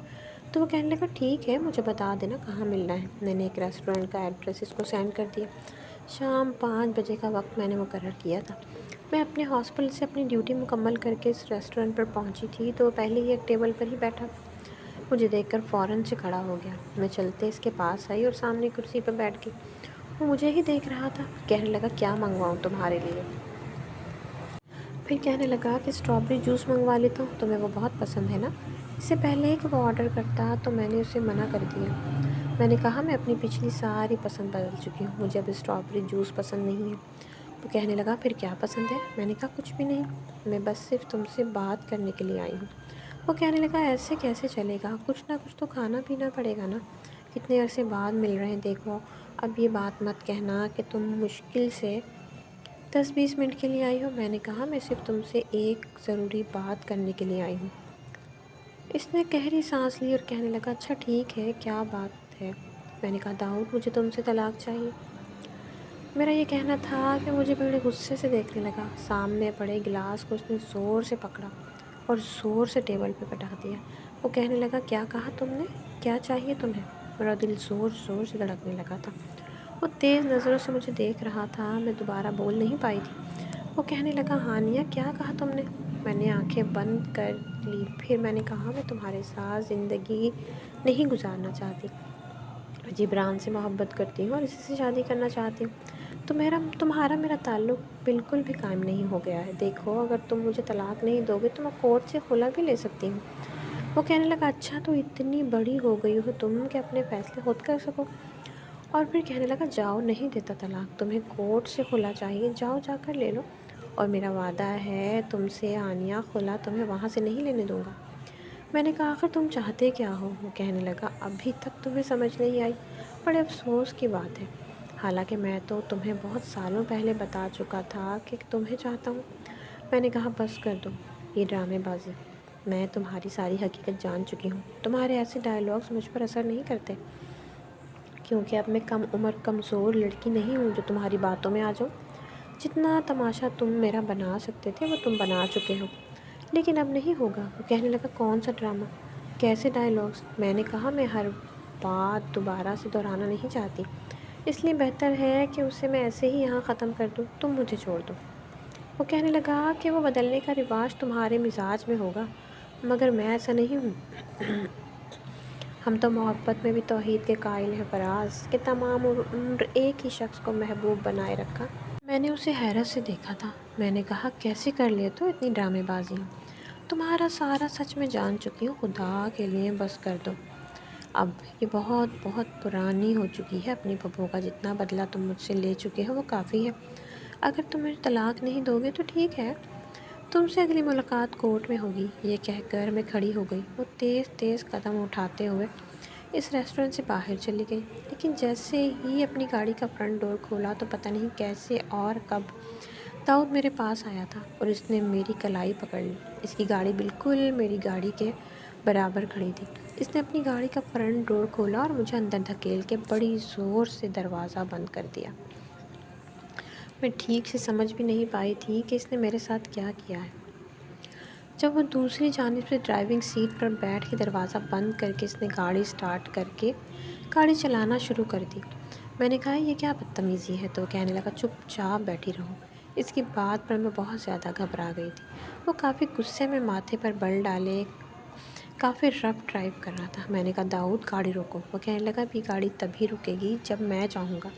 تو وہ کہنے لگا، ٹھیک ہے، مجھے بتا دینا کہاں ملنا ہے۔ میں نے ایک ریسٹورنٹ کا ایڈریس اس کو سینڈ کر دیا۔ شام 5 بجے کا وقت میں نے مقرر کیا تھا۔ میں اپنے ہاسپٹل سے اپنی ڈیوٹی مکمل کر کے اس ریسٹورنٹ پر پہنچی تھی تو وہ پہلے ہی ایک ٹیبل پر ہی بیٹھا تھا۔ مجھے دیکھ کر فوراً سے کھڑا ہو گیا۔ میں چلتے اس کے پاس آئی اور سامنے کرسی پر بیٹھ گئی۔ وہ مجھے ہی دیکھ رہا تھا۔ کہنے لگا، کیا منگواؤں تمہارے لیے؟ پھر کہنے لگا کہ اسٹرابیری جوس منگوا لیتا ہوں، تمہیں وہ بہت پسند ہے نا؟ اس سے پہلے کہ وہ آرڈر کرتا تو میں نے اسے منع کر دیا۔ میں نے کہا، میں اپنی پچھلی ساری پسند بدل چکی ہوں، مجھے اب اسٹرابیری جوس پسند نہیں ہے۔ وہ کہنے لگا، پھر کیا پسند ہے؟ میں نے کہا، کچھ بھی نہیں، میں بس صرف تم سے بات کرنے کے لیے آئی ہوں۔ وہ کہنے لگا، ایسے کیسے چلے گا، کچھ نہ کچھ تو کھانا پینا پڑے گا نا، کتنے عرصے بعد مل رہے ہیں۔ دیکھو، اب یہ بات مت کہنا کہ تم مشکل سے 10-20 منٹ کے لیے آئی ہو۔ میں نے کہا، میں صرف تم سے ایک ضروری بات کرنے کے لیے آئی ہوں۔ اس نے گہری سانس لی اور کہنے لگا، اچھا ٹھیک ہے، کیا بات ہے؟ میں نے کہا، داؤد، مجھے تم سے طلاق چاہیے۔ میرا یہ کہنا تھا کہ مجھے بڑے غصے سے دیکھنے لگا۔ سامنے پڑے گلاس کو اس نے زور سے پکڑا اور زور سے ٹیبل پہ پٹک دیا۔ وہ کہنے لگا، کیا کہا تم نے؟ کیا چاہیے تمہیں؟ میرا دل زور زور سے دھڑکنے لگا تھا۔ وہ تیز نظروں سے مجھے دیکھ رہا تھا۔ میں دوبارہ بول نہیں پائی تھی۔ وہ کہنے لگا، ہانیہ، کیا کہا تم نے؟ میں نے آنکھیں بند کر لی۔ پھر میں نے کہا، میں تمہارے ساتھ زندگی نہیں گزارنا چاہتی۔ میں جبران سے محبت کرتی ہوں اور اسی سے شادی کرنا چاہتی ہوں۔ تمہارا میرا تعلق بالکل بھی قائم نہیں ہو گیا ہے۔ دیکھو، اگر تم مجھے طلاق نہیں دو گے تو میں کورٹ سے خلا بھی لے سکتی ہوں۔ وہ کہنے لگا، اچھا، تو اتنی بڑی ہو گئی ہو تم کہ اپنے فیصلے خود کر سکو؟ اور پھر کہنے لگا، جاؤ، نہیں دیتا طلاق، تمہیں کورٹ سے خلا چاہیے، جاؤ، جا کر لے لو، اور میرا وعدہ ہے تم سے، ہانیہ، خلا تمہیں وہاں سے نہیں لینے دوں گا۔ میں نے کہا، آخر تم چاہتے کیا ہو؟ وہ کہنے لگا، ابھی تک تمہیں سمجھ نہیں آئی؟ بڑے افسوس کی بات ہے، حالانکہ میں تو تمہیں بہت سالوں پہلے بتا چکا تھا کہ تمہیں چاہتا ہوں۔ میں نے کہا، بس کر دو یہ ڈرامے بازی، میں تمہاری ساری حقیقت جان چکی ہوں۔ تمہارے ایسے ڈائیلاگز مجھ پر اثر نہیں کرتے، کیونکہ اب میں کم عمر کمزور لڑکی نہیں ہوں جو تمہاری باتوں میں آ جاؤں۔ جتنا تماشا تم میرا بنا سکتے تھے وہ تم بنا چکے ہو، لیکن اب نہیں ہوگا۔ وہ کہنے لگا، کون سا ڈرامہ، کیسے ڈائیلاگز؟ میں نے کہا، میں ہر بات دوبارہ سے دہرانا نہیں چاہتی، اس لیے بہتر ہے کہ اسے میں ایسے ہی یہاں ختم کر دوں، تم مجھے چھوڑ دو۔ وہ کہنے لگا کہ وہ بدلنے کا رواج تمہارے مزاج میں ہوگا، مگر میں ایسا نہیں ہوں۔ ہم تو محبت میں بھی توحید کے قائل ہیں فراز، کہ تمام عمر ایک ہی شخص کو محبوب بنائے رکھا۔ میں نے اسے حیرت سے دیکھا تھا۔ میں نے کہا، کیسے کر لیے تو اتنی ڈرامے بازیاں؟ تمہارا سارا سچ میں جان چکی ہوں، خدا کے لیے بس کر دو۔ اب یہ بہت بہت پرانی ہو چکی ہے اپنی پھپھو کا، جتنا بدلہ تم مجھ سے لے چکے ہو وہ کافی ہے۔ اگر تم مجھے طلاق نہیں دو گے تو ٹھیک ہے، تم سے اگلی ملاقات کورٹ میں ہوگی۔ یہ کہہ کر میں کھڑی ہو گئی۔ وہ تیز تیز قدم اٹھاتے ہوئے اس ریسٹورنٹ سے باہر چلی گئی، لیکن جیسے ہی اپنی گاڑی کا فرنٹ ڈور کھولا تو پتہ نہیں کیسے اور کب داؤد میرے پاس آیا تھا اور اس نے میری کلائی پکڑ لی۔ اس کی گاڑی بالکل میری گاڑی کے برابر کھڑی تھی۔ اس نے اپنی گاڑی کا فرنٹ ڈور کھولا اور مجھے اندر دھکیل کے بڑی زور سے دروازہ بند کر دیا۔ میں ٹھیک سے سمجھ بھی نہیں پائی تھی کہ اس نے میرے ساتھ کیا کیا ہے۔ جب وہ دوسری جانب سے ڈرائیونگ سیٹ پر بیٹھ کے دروازہ بند کر کے اس نے گاڑی سٹارٹ کر کے گاڑی چلانا شروع کر دی۔ میں نے کہا یہ کیا بدتمیزی ہے، تو وہ کہنے لگا چپ چاپ بیٹھی رہو۔ اس کی بات پر میں بہت زیادہ گھبرا گئی تھی۔ وہ کافی غصے میں ماتھے پر بل ڈالے کافی رف ڈرائیو کر رہا تھا۔ میں نے کہا داؤد گاڑی روکو۔ وہ کہنے لگا بھی گاڑی تبھی رکے گی جب میں چاہوں گا۔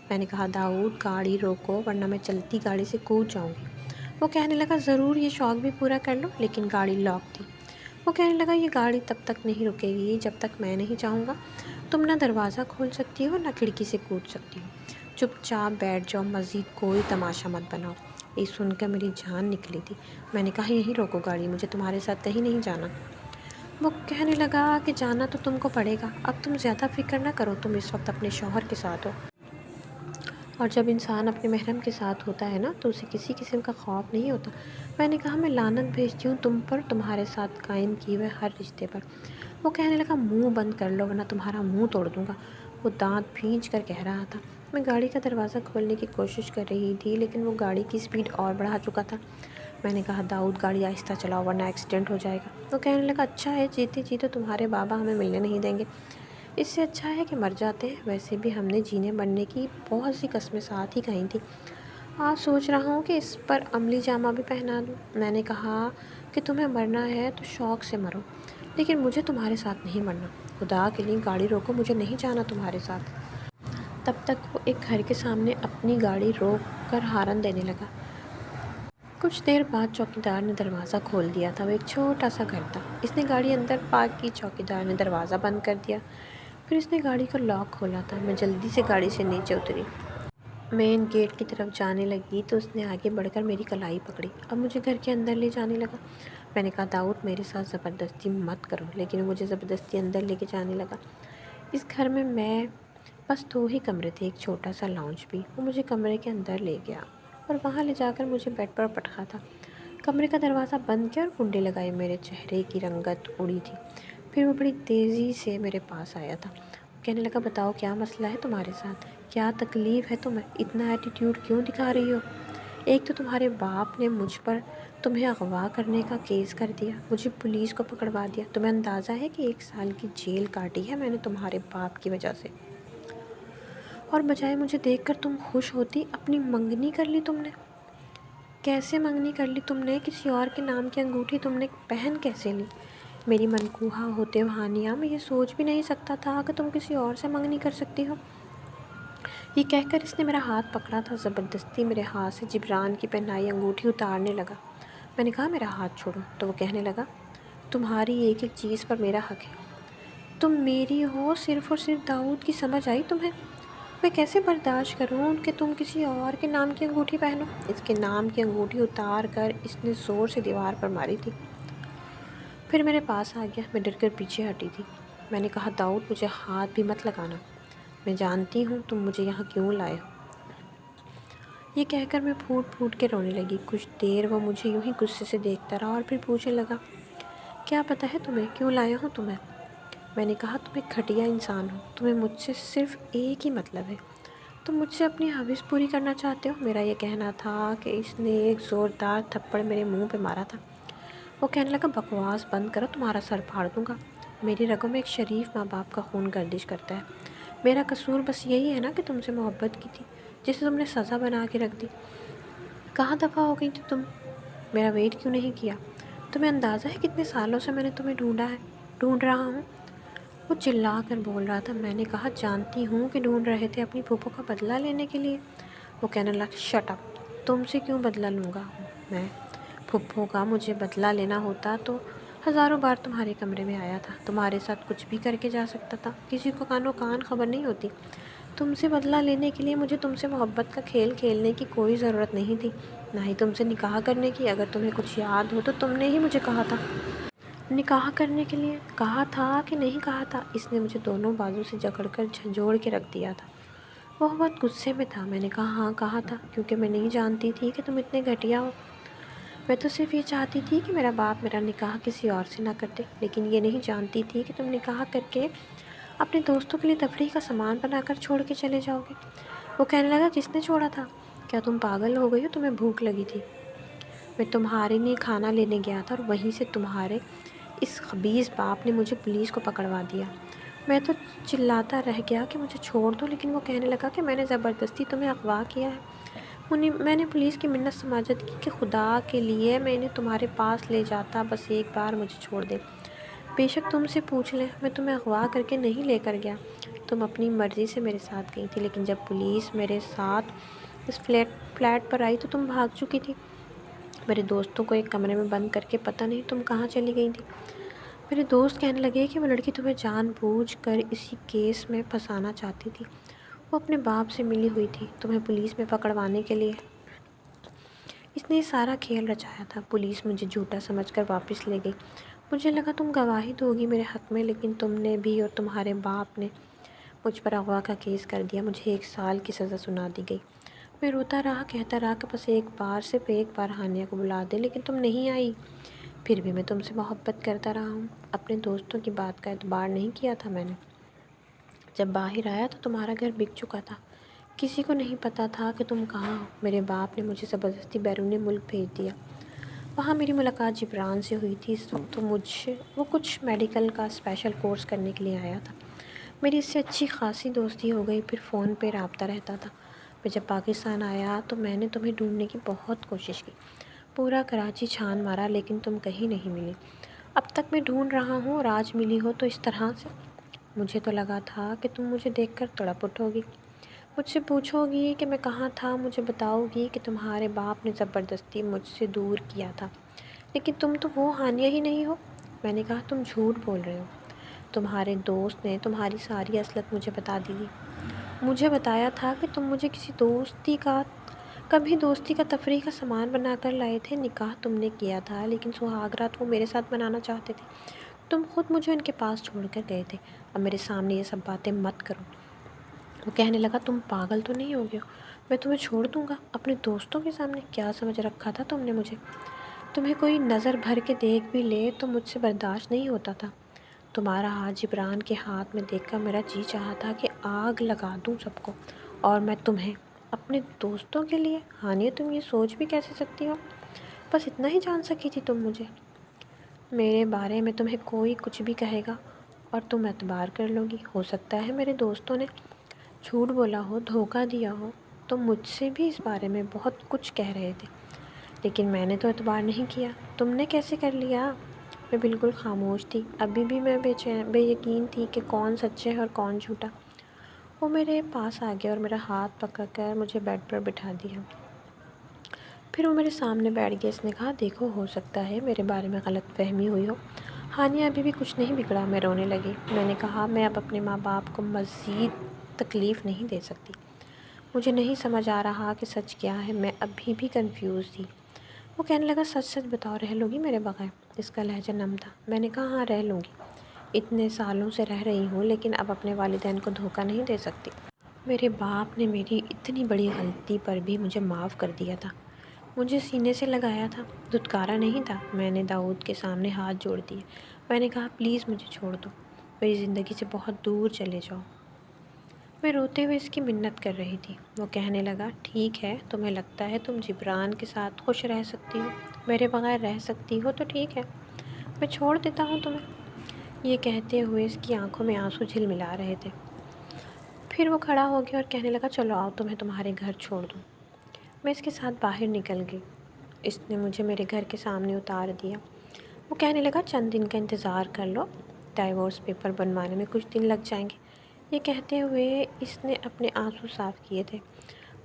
میں نے کہا داؤد گاڑی روکو ورنہ میں چلتی گاڑی سے کود جاؤں گی۔ وہ کہنے لگا ضرور، یہ شوق بھی پورا کر لو، لیکن گاڑی لاک تھی۔ وہ کہنے لگا یہ گاڑی تب تک نہیں رکے گی جب تک میں نہیں چاہوں گا۔ تم نہ دروازہ کھول سکتی ہو نہ کھڑکی سے کود سکتی ہو۔ چپ چاپ بیٹھ جاؤ، مزید کوئی تماشا مت بناؤ۔ یہ سن کر میری جان نکلی تھی۔ میں نے کہا یہیں روکو گاڑی، مجھے تمہارے ساتھ کہیں نہیں جانا۔ وہ کہنے لگا کہ جانا تو تم کو پڑے گا۔ اب تم زیادہ فکر نہ کرو، تم اس وقت اپنے شوہر کے ساتھ ہو، اور جب انسان اپنے محرم کے ساتھ ہوتا ہے نا تو اسے کسی قسم کا خوف نہیں ہوتا۔ میں نے کہا میں لعنت بھیجتی ہوں تم پر، تمہارے ساتھ قائم کیے ہوئے ہر رشتے پر۔ وہ کہنے لگا منہ بند کر لو ورنہ تمہارا منہ توڑ دوں گا۔ وہ دانت بھینچ کر کہہ رہا تھا۔ میں گاڑی کا دروازہ کھولنے کی کوشش کر رہی تھی لیکن وہ گاڑی کی سپیڈ اور بڑھا چکا تھا۔ میں نے کہا داؤد گاڑی آہستہ چلاؤ ورنہ ایکسیڈنٹ ہو جائے گا۔ وہ کہنے لگا اچھا ہے، جیتے جیتے تمہارے بابا ہمیں ملنے نہیں دیں گے، اس سے اچھا ہے کہ مر جاتے ہیں۔ ویسے بھی ہم نے جینے مرنے کی بہت سی قسمیں ساتھ ہی کھائی تھیں، آج سوچ رہا ہوں کہ اس پر عملی جامہ بھی پہنا دوں۔ میں نے کہا کہ تمہیں مرنا ہے تو شوق سے مرو، لیکن مجھے تمہارے ساتھ نہیں مرنا۔ خدا کے لیے گاڑی روکو، مجھے نہیں جانا تمہارے ساتھ۔ تب تک وہ ایک گھر کے سامنے اپنی گاڑی روک کر ہارن دینے لگا۔ کچھ دیر بعد چوکیدار نے دروازہ کھول دیا تھا۔ وہ ایک چھوٹا سا گھر تھا۔ اس نے گاڑی اندر پارک کی، چوکیدار نے دروازہ بند کر دیا، پھر اس نے گاڑی کو لاک کھولا تھا۔ میں جلدی سے گاڑی سے نیچے اتری، مین گیٹ کی طرف جانے لگی تو اس نے آگے بڑھ کر میری کلائی پکڑی، اب مجھے گھر کے اندر لے جانے لگا۔ میں نے کہا داؤد میرے ساتھ زبردستی مت کرو، لیکن وہ مجھے زبردستی اندر لے کے جانے لگا۔ اس گھر میں بس 2 ہی کمرے تھے، ایک چھوٹا سا لاؤنج بھی۔ وہ مجھے کمرے کے اندر لے گیا اور وہاں لے جا کر مجھے بیڈ پر پٹخا تھا۔ کمرے کا دروازہ بند کیا اور کنڈے لگائے۔ میرے چہرے کی رنگت اڑی تھی۔ پھر وہ بڑی تیزی سے میرے پاس آیا تھا۔ کہنے لگا بتاؤ کیا مسئلہ ہے تمہارے ساتھ، کیا تکلیف ہے تمہیں، اتنا ایٹیٹیوڈ کیوں دکھا رہی ہو؟ ایک تو تمہارے باپ نے مجھ پر تمہیں اغوا کرنے کا کیس کر دیا، مجھے پولیس کو پکڑوا دیا۔ تمہیں اندازہ ہے کہ 1 سال کی جیل کاٹی ہے میں نے تمہارے باپ کی وجہ سے، اور بجائے مجھے دیکھ کر تم خوش ہوتی، اپنی منگنی کر لی تم نے۔ کیسے منگنی کر لی تم نے؟ کسی اور کے نام کی انگوٹھی تم نے پہن کیسے لی؟ میری منقوہہ ہوتے ہوئے ہانیہ، میں یہ سوچ بھی نہیں سکتا تھا کہ تم کسی اور سے منگنی کر سکتی ہو۔ یہ کہہ کر اس نے میرا ہاتھ پکڑا تھا، زبردستی میرے ہاتھ سے جبران کی پہنائی انگوٹھی اتارنے لگا۔ میں نے کہا میرا ہاتھ چھوڑو، تو وہ کہنے لگا تمہاری ایک ایک چیز پر میرا حق ہے، تم میری ہو صرف اور صرف داؤد کی، سمجھ آئی تمہیں؟ میں کیسے برداشت کروں کہ تم کسی اور کے نام کی انگوٹھی پہنو؟ اس کے نام کی انگوٹھی اتار کر اس نے زور سے دیوار پر ماری تھی، پھر میرے پاس آ گیا۔ میں ڈر کر پیچھے ہٹی تھی۔ میں نے کہا داؤد مجھے ہاتھ بھی مت لگانا، میں جانتی ہوں تم مجھے یہاں کیوں لائے ہو۔ یہ کہہ کر میں پھوٹ پھوٹ کے رونے لگی۔ کچھ دیر وہ مجھے یوں ہی غصے سے دیکھتا رہا اور پھر پوچھنے لگا کیا پتہ ہے تمہیں کیوں لائے ہوں تمہیں؟ میں نے کہا تم ایک گھٹیا انسان ہو، تمہیں مجھ سے صرف ایک ہی مطلب ہے، تم مجھ سے اپنی حوث پوری کرنا چاہتے ہو۔ میرا یہ کہنا تھا کہ اس نے ایک زوردار تھپڑ میرے منہ پہ مارا تھا۔ وہ کہنے لگا بکواس بند کرو، تمہارا سر پھاڑ دوں گا۔ میری رگوں میں ایک شریف ماں باپ کا خون گردش کرتا ہے، میرا قصور بس یہی ہے نا کہ تم سے محبت کی تھی، جسے تم نے سزا بنا کے رکھ دی۔ کہاں دفع ہو گئی تھی تم؟ میرا ویٹ کیوں نہیں کیا؟ تمہیں اندازہ ہے کتنے سالوں سے میں نے تمہیں ڈھونڈ رہا ہوں؟ وہ چلا کر بول رہا تھا۔ میں نے کہا جانتی ہوں کہ ڈھونڈ رہے تھے اپنی پھوپھو کا بدلہ لینے کے لیے۔ وہ کہنے لگا شٹ اپ، تم سے کیوں بدلہ لوں گا میں؟ پھوپھو کا مجھے بدلہ لینا ہوتا تو ہزاروں بار تمہارے کمرے میں آیا تھا، تمہارے ساتھ کچھ بھی کر کے جا سکتا تھا، کسی کو کانوں کان خبر نہیں ہوتی۔ تم سے بدلہ لینے کے لیے مجھے تم سے محبت کا کھیل کھیلنے کی کوئی ضرورت نہیں تھی، نہ ہی تم سے نکاح کرنے کی۔ اگر تمہیں کچھ یاد ہو تو تم نے ہی مجھے کہا تھا نکاح کرنے کے لیے، کہا تھا کہ نہیں کہا تھا؟ اس نے مجھے دونوں بازو سے جکڑ کر جھنجھوڑ کے رکھ دیا تھا۔ وہ بہت غصے میں تھا۔ میں نے کہا ہاں کہا تھا، کیونکہ میں نہیں جانتی تھی کہ تم اتنے گھٹیا ہو۔ میں تو صرف یہ چاہتی تھی کہ میرا باپ میرا نکاح کسی اور سے نہ کرتے، لیکن یہ نہیں جانتی تھی کہ تم نکاح کر کے اپنے دوستوں کے لیے تفریح کا سامان بنا کر چھوڑ کے چلے جاؤ گے۔ وہ کہنے لگا کس نے چھوڑا تھا؟ کیا تم پاگل ہو گئی ہو؟ تمہیں بھوک لگی تھی؟ میں تمہارے لیے کھانا لینے گیا تھا اور وہیں سے تمہارے اس خبیث باپ نے مجھے پولیس کو پکڑوا دیا۔ میں تو چلاتا رہ گیا کہ مجھے چھوڑ دو، لیکن وہ کہنے لگا کہ میں نے زبردستی تمہیں اغوا کیا ہے۔ میں نے پولیس کی منت سماجت کی کہ خدا کے لیے میں انہیں تمہارے پاس لے جاتا، بس ایک بار مجھے چھوڑ دے۔ بے شک تم سے پوچھ لیں، میں تمہیں اغوا کر کے نہیں لے کر گیا، تم اپنی مرضی سے میرے ساتھ گئی تھی، لیکن جب پولیس میرے ساتھ اس فلیٹ پر آئی تو تم بھاگ چکی تھی۔ میرے دوستوں کو ایک کمرے میں بند کر کے پتہ نہیں تم کہاں چلی گئی تھی۔ میرے دوست کہنے لگے کہ وہ لڑکی تمہیں جان بوجھ کر اسی کیس میں پھنسانا چاہتی تھی، وہ اپنے باپ سے ملی ہوئی تھی تمہیں پولیس میں پکڑوانے کے لیے۔ اس نے یہ سارا کھیل رچایا تھا۔ پولیس مجھے جھوٹا سمجھ کر واپس لے گئی۔ مجھے لگا تم گواہی دو گی میرے حق میں، لیکن تم نے بھی اور تمہارے باپ نے مجھ پر اغوا کا کیس کر دیا۔ مجھے 1 سال کی سزا سنا دی گئی۔ میں روتا رہا، کہتا رہا کہ بس صرف ایک بار ہانیہ کو بلا دے، لیکن تم نہیں آئی۔ پھر بھی میں تم سے محبت کرتا رہا ہوں، اپنے دوستوں کی بات کا اعتبار نہیں کیا تھا میں نے۔ جب باہر آیا تو تمہارا گھر بک چکا تھا، کسی کو نہیں پتہ تھا کہ تم کہاں ہو۔ میرے باپ نے مجھے زبردستی بیرون ملک بھیج دیا۔ وہاں میری ملاقات جبران سے ہوئی تھی۔ اس وقت وہ کچھ میڈیکل کا اسپیشل کورس کرنے کے لیے آیا تھا۔ میری اس سے اچھی خاصی دوستی ہو گئی، پھر فون پہ رابطہ رہتا تھا۔ میں جب پاکستان آیا تو میں نے تمہیں ڈھونڈنے کی بہت کوشش کی، پورا کراچی چھان مارا، لیکن تم کہیں نہیں ملی۔ اب تک میں ڈھونڈ رہا ہوں اور آج ملی ہو تو اس طرح سے۔ مجھے تو لگا تھا کہ تم مجھے دیکھ کر تڑپ اٹھو گی، مجھ سے پوچھو گی کہ میں کہاں تھا، مجھے بتاؤ گی کہ تمہارے باپ نے زبردستی مجھ سے دور کیا تھا، لیکن تم تو وہ ہانیہ ہی نہیں ہو۔ میں نے کہا تم جھوٹ بول رہے ہو، تمہارے دوست نے تمہاری ساری اصلیت مجھے بتا دی تھی۔ مجھے بتایا تھا کہ تم مجھے کبھی دوستی کا تفریح کا سامان بنا کر لائے تھے۔ نکاح تم نے کیا تھا، لیکن سہاگ رات وہ میرے ساتھ منانا چاہتے تھے، تم خود مجھے ان کے پاس چھوڑ کر گئے تھے۔ اب میرے سامنے یہ سب باتیں مت کرو۔ وہ کہنے لگا تم پاگل تو نہیں ہو گئے ہو، میں تمہیں چھوڑ دوں گا اپنے دوستوں کے سامنے؟ کیا سمجھ رکھا تھا تم نے مجھے؟ تمہیں کوئی نظر بھر کے دیکھ بھی لے تو مجھ سے برداشت نہیں ہوتا تھا۔ تمہارا ہاتھ جبران کے ہاتھ میں دیکھ کر میرا جی چاہا تھا کہ آگ لگا دوں سب کو، اور میں تمہیں اپنے دوستوں کے لیے۔ ہانیہ تم یہ سوچ بھی کیسے سکتی ہو؟ بس اتنا ہی جان سکی تھی تم مجھے، میرے بارے میں تمہیں کوئی کچھ بھی کہے گا اور تم اعتبار کر لو گی۔ ہو سکتا ہے میرے دوستوں نے جھوٹ بولا ہو، دھوکہ دیا ہو، تو مجھ سے بھی اس بارے میں بہت کچھ کہہ رہے تھے، لیکن میں نے تو اعتبار نہیں کیا۔ تم نے کیسے کر لیا؟ میں بالکل خاموش تھی، ابھی بھی میں بے یقین تھی کہ کون سچا ہے اور کون جھوٹا۔ وہ میرے پاس آ گیا اور میرا ہاتھ پکڑ کر مجھے بیڈ پر بٹھا دیا۔ پھر وہ میرے سامنے بیٹھ گیا۔ اس نے کہا دیکھو، ہو سکتا ہے میرے بارے میں غلط فہمی ہوئی ہو، ہانیہ ابھی بھی کچھ نہیں بگڑا۔ میں رونے لگی۔ میں نے کہا میں اب اپنے ماں باپ کو مزید تکلیف نہیں دے سکتی، مجھے نہیں سمجھ آ رہا کہ سچ کیا ہے، میں ابھی بھی کنفیوز تھی۔ وہ کہنے لگا سچ سچ بتاؤ، رہ لو گی میرے بغیر؟ اس کا لہجہ نم تھا۔ میں نے کہا ہاں رہ لوں گی، اتنے سالوں سے رہ رہی ہوں، لیکن اب اپنے والدین کو دھوکہ نہیں دے سکتی۔ میرے باپ نے میری اتنی بڑی غلطی پر بھی مجھے معاف کر دیا تھا، مجھے سینے سے لگایا تھا، دھتکارا نہیں تھا۔ میں نے داؤد کے سامنے ہاتھ جوڑ دیے۔ میں نے کہا پلیز مجھے چھوڑ دو، میری زندگی سے بہت دور چلے جاؤ۔ میں روتے ہوئے اس کی منت کر رہی تھی۔ وہ کہنے لگا ٹھیک ہے، تمہیں لگتا ہے تم جبران کے ساتھ خوش رہ سکتی ہو، میرے بغیر رہ سکتی ہو تو ٹھیک ہے، میں چھوڑ دیتا ہوں تمہیں۔ یہ کہتے ہوئے اس کی آنکھوں میں آنسو جھلملا رہے تھے۔ پھر وہ کھڑا ہو گیا اور کہنے لگا چلو آؤ، تمہیں تمہارے گھر چھوڑ دوں۔ میں اس کے ساتھ باہر نکل گئی۔ اس نے مجھے میرے گھر کے سامنے اتار دیا۔ وہ کہنے لگا چند دن کا انتظار کر لو، ڈائیورس پیپر بنوانے میں کچھ دن لگ جائیں گے۔ یہ کہتے ہوئے اس نے اپنے آنسو صاف کیے تھے۔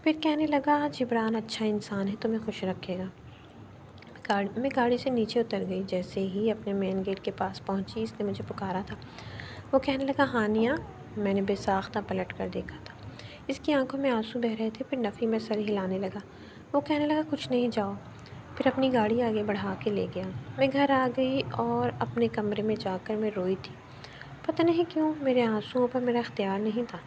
پھر کہنے لگا جبران اچھا انسان ہے، تمہیں خوش رکھے گا۔ میں گاڑی سے نیچے اتر گئی۔ جیسے ہی اپنے مین گیٹ کے پاس پہنچی اس نے مجھے پکارا تھا۔ وہ کہنے لگا ہانیہ۔ میں نے بے ساختہ پلٹ کر دیکھا تھا، اس کی آنکھوں میں آنسو بہہ رہے تھے۔ پھر نفی میں سر ہلانے لگا۔ وہ کہنے لگا کچھ نہیں، جاؤ۔ پھر اپنی گاڑی آگے بڑھا کے لے گیا۔ میں گھر آ گئی اور اپنے کمرے میں جا کر میں روئی تھی۔ پتہ نہیں کیوں میرے آنسوؤں پر میرا اختیار نہیں تھا۔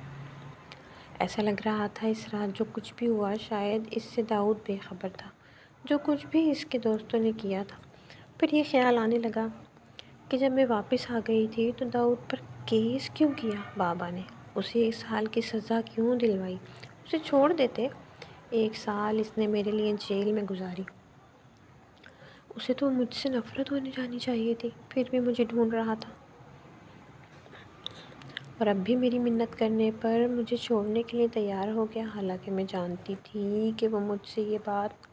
ایسا لگ رہا تھا اس رات جو کچھ بھی ہوا شاید اس سے داؤد بے خبر تھا، جو کچھ بھی اس کے دوستوں نے کیا تھا۔ پھر یہ خیال آنے لگا کہ جب میں واپس آ گئی تھی تو داؤد پر کیس کیوں کیا بابا نے، اسے 1 سال کی سزا کیوں دلوائی؟ اسے چھوڑ دیتے۔ 1 سال اس نے میرے لیے جیل میں گزاری۔ اسے تو مجھ سے نفرت ہونے جانی چاہیے تھی، پھر بھی مجھے ڈھونڈ رہا تھا، اور اب بھی میری منت کرنے پر مجھے چھوڑنے کے لیے تیار ہو گیا، حالانکہ میں جانتی تھی کہ وہ مجھ سے یہ بات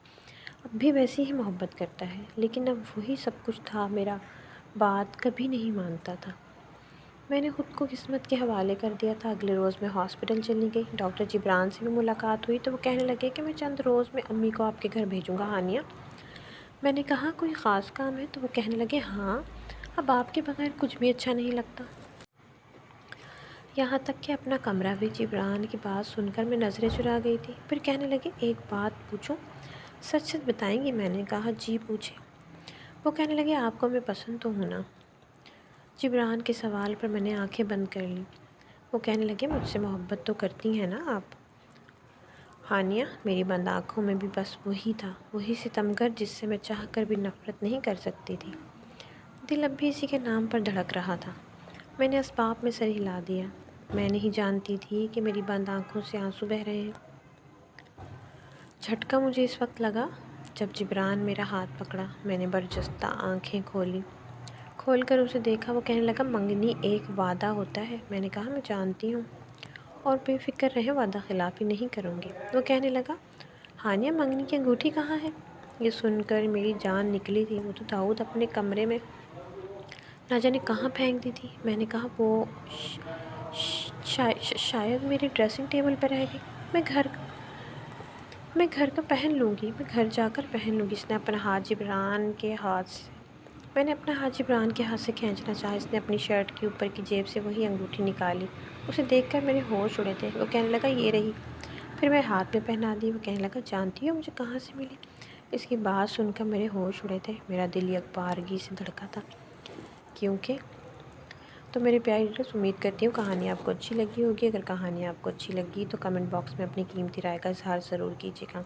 اب بھی ویسی ہی محبت کرتا ہے، لیکن اب وہی سب کچھ تھا، میرا بات کبھی نہیں مانتا تھا۔ میں نے خود کو قسمت کے حوالے کر دیا تھا۔ اگلے روز میں ہاسپٹل چلی گئی، ڈاکٹر جبران سے بھی ملاقات ہوئی تو وہ کہنے لگے کہ میں چند روز میں امی کو آپ کے گھر بھیجوں گا ہانیہ۔ میں نے کہا کوئی خاص کام ہے؟ تو وہ کہنے لگے ہاں، اب آپ کے بغیر کچھ بھی اچھا نہیں لگتا، یہاں تک کہ اپنا کمرہ بھی۔ جبران کی بات سن کر میں نظریں چرا گئی تھی، پھر کہنے لگے ایک بات پوچھوں؟ سچ سچ بتائیں گی؟ میں نے کہا جی پوچھیں۔ وہ کہنے لگے آپ کو میں پسند تو ہوں نا؟ جبران کے سوال پر میں نے آنکھیں بند کر لیں۔ وہ کہنے لگے مجھ سے محبت تو کرتی ہیں نا آپ؟ ہانیہ، میری بند آنکھوں میں بھی بس وہی تھا، وہی ستمگر جس سے میں چاہ کر بھی نفرت نہیں کر سکتی تھی۔ دل اب بھی اسی کے نام پر دھڑک رہا تھا۔ میں نے اسباب میں سر ہلا دیا۔ میں نہیں جانتی تھی کہ میری بند آنکھوں سے آنسو بہہ رہے ہیں۔ جھٹکا مجھے اس وقت لگا جب جبران میرا ہاتھ پکڑا۔ میں نے برجستہ آنکھیں کھول کر اسے دیکھا۔ وہ کہنے لگا منگنی ایک وعدہ ہوتا ہے۔ میں نے کہا میں جانتی ہوں، اور بے فکر رہیں، وعدہ خلافی نہیں کروں گی۔ وہ کہنے لگا ہانیہ منگنی کی انگوٹھی کہاں ہے؟ یہ سن کر میری جان نکلی تھی۔ وہ تو داؤد اپنے کمرے میں نہ جانے کہاں پھینک دی تھی۔ میں نے کہا وہ شاید میرے ڈریسنگ ٹیبل پر رہ گئی۔ میں گھر کا پہن لوں گی، میں گھر جا کر پہن لوں گی۔ اس نے اپنا ہاتھ جبران کے ہاتھ سے میں نے اپنا ہاتھ جبران کے ہاتھ سے کھینچنا چاہا۔ اس نے اپنی شرٹ کی اوپر کی جیب سے وہی انگوٹھی نکالی۔ اسے دیکھ کر میرے ہوش اڑے تھے۔ وہ کہنے لگا یہ رہی۔ پھر میں ہاتھ میں پہنا دی۔ وہ کہنے لگا جانتی ہو مجھے کہاں سے ملی؟ اس کی بات سن کر میرے ہوش اڑے تھے۔ میرا دل یکبارگی سے دھڑکا تھا، کیونکہ تو میرے پیارے ریڈرز، امید کرتی ہوں کہانی آپ کو اچھی لگی ہوگی۔ اگر کہانی آپ کو اچھی لگی تو کمنٹ باکس میں اپنی قیمتی رائے کا اظہار ضرور کیجیے گا۔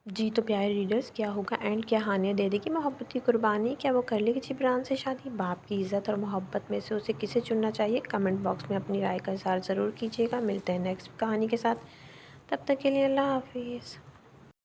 جی تو پیارے ریڈرز، کیا ہوگا اینڈ؟ کیا ہانیہ دے دے گی محبت کی قربانی؟ کیا وہ کر لے گی جبران سے شادی؟ باپ کی عزت اور محبت میں سے اسے کسے چننا چاہیے؟ کمنٹ باکس میں اپنی رائے کا اظہار ضرور کیجیے گا۔ ملتے ہیں نیکسٹ کہانی کے ساتھ، تب تک کے لیے اللہ حافظ۔